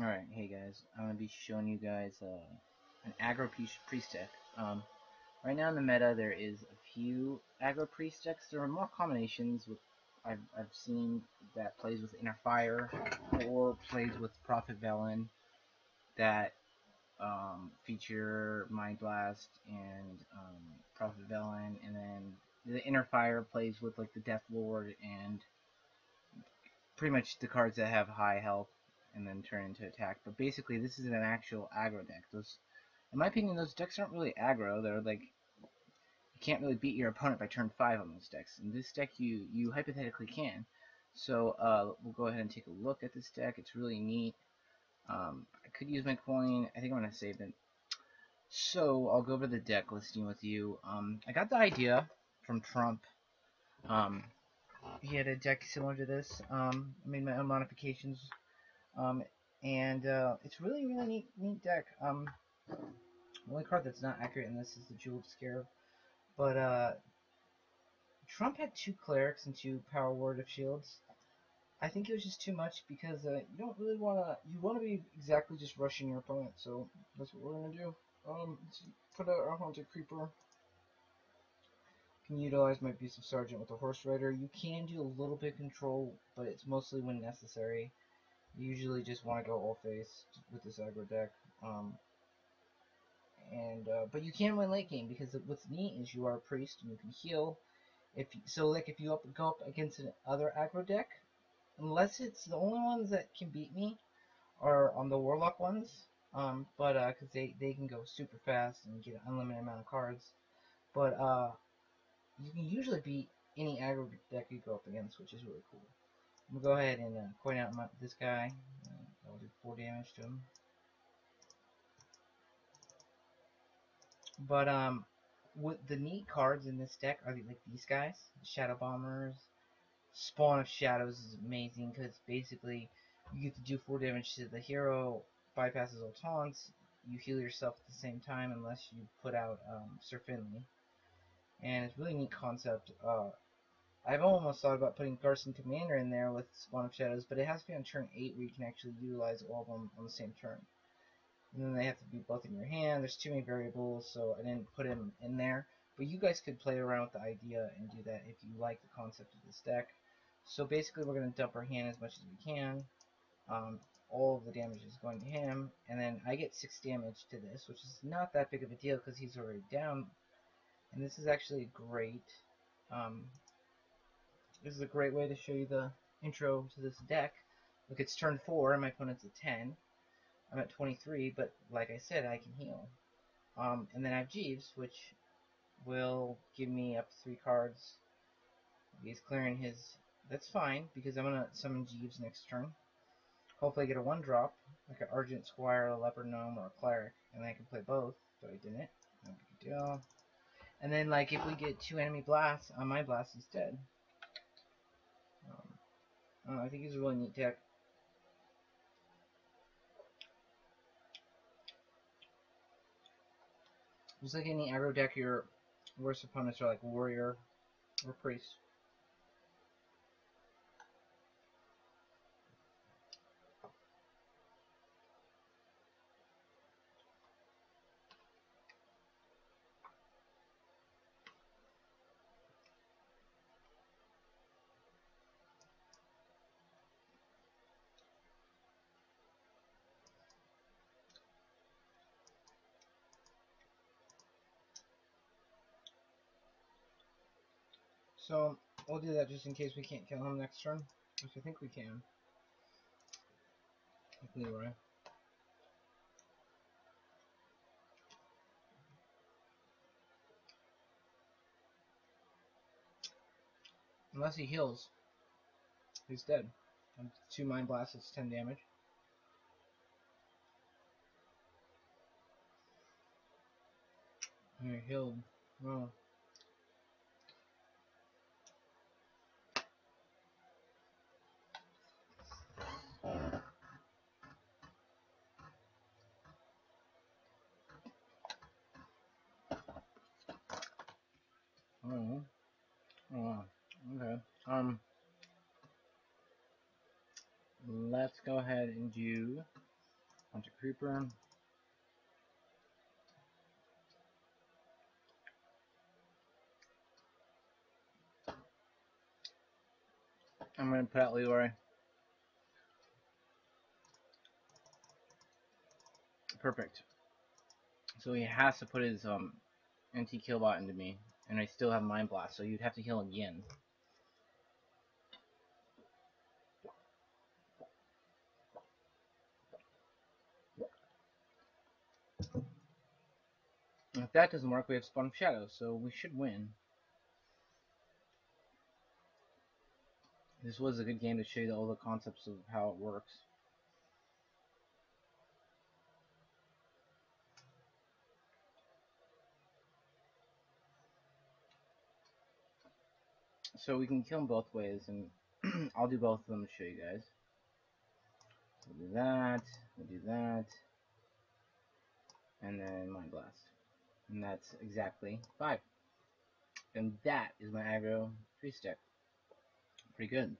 Alright, hey guys, I'm going to be showing you guys an aggro priest deck. Right now in the meta there is a few aggro priest decks. There are more combinations with I've seen that plays with Inner Fire or plays with Prophet Velen that feature Mind Blast and Prophet Velen, and then the Inner Fire plays with like the Death Lord and pretty much the cards that have high health and then turn into attack. But basically, this is an actual aggro deck. In my opinion, those decks aren't really aggro. They're like you can't really beat your opponent by turn 5 on those decks. In this deck, you hypothetically can. So we'll go ahead and take a look at this deck. It's really neat. I could use my coin. I think I'm gonna save it. So I'll go over the deck listing with you. I got the idea from Trump. Um, he had a deck similar to this. I made my own modifications. Um, and it's really neat deck. The only card that's not accurate in this is the Jewled Scarab. But Trump had 2 clerics and 2 power ward of shields. I think it was just too much because you don't really you want to be exactly just rushing your opponent. So that's what we're gonna do. Let's put out our Haunted Creeper. Can utilize my Beast of Sergeant with a Horse Rider. You can do a little bit of control, but it's mostly when necessary. You usually just want to go all face with this aggro deck. But you can win late game because what's neat is you are a priest and you can heal. If you go up against another aggro deck, unless it's the only ones that can beat me are on the warlock ones. Because they can go super fast and get an unlimited amount of cards. But you can usually beat any aggro deck you go up against, which is really cool. I'm gonna go ahead and point out this guy. I'll do 4 damage to him. But what the neat cards in this deck are like these guys, Shadow Bombers. Spawn of Shadows is amazing because basically you get to do 4 damage to the hero, bypasses all taunts. You heal yourself at the same time unless you put out Sir Finley, and it's a really neat concept. I've almost thought about putting Garson Commander in there with Spawn of Shadows, but it has to be on turn 8 where you can actually utilize all of them on the same turn. And then they have to be both in your hand. There's too many variables, so I didn't put him in there. But you guys could play around with the idea and do that if you like the concept of this deck. So basically we're going to dump our hand as much as we can. All of the damage is going to him, and then I get 6 damage to this, which is not that big of a deal because he's already down. And this is actually great. This is a great way to show you the intro to this deck. Look, it's turn 4 and my opponent's at 10. I'm at 23, but like I said, I can heal. And then I have Jeeves, which will give me up to 3 cards. He's clearing his... That's fine, because I'm going to summon Jeeves next turn. Hopefully I get a 1-drop, like an Argent Squire, a Leopard Gnome, or a Cleric, and then I can play both, but I didn't. No big deal. And then, like, if we get 2 enemy blasts on my blast instead. I think he's a really neat deck. Just like any aggro deck, your worst opponents are like Warrior or Priest. So, we'll do that just in case we can't kill him next turn, which I think we can. With Leroy. Unless he heals. He's dead. And 2 Mind Blasts, it's 10 damage. And he healed. Oh. Oh. Oh. Okay. Let's go ahead and do Punch a creeper. I'm gonna put out Leroy. Perfect. So he has to put his anti-killbot into me, and I still have Mind Blast, so you'd have to heal again. And if that doesn't work, we have Spawn of Shadows, so we should win. This was a good game to show you all the concepts of how it works. So we can kill them both ways, and I'll do both of them to show you guys. We'll do that, we'll do that, and then Mind Blast. And that's exactly 5. And that is my aggro 3-stick. Pretty good.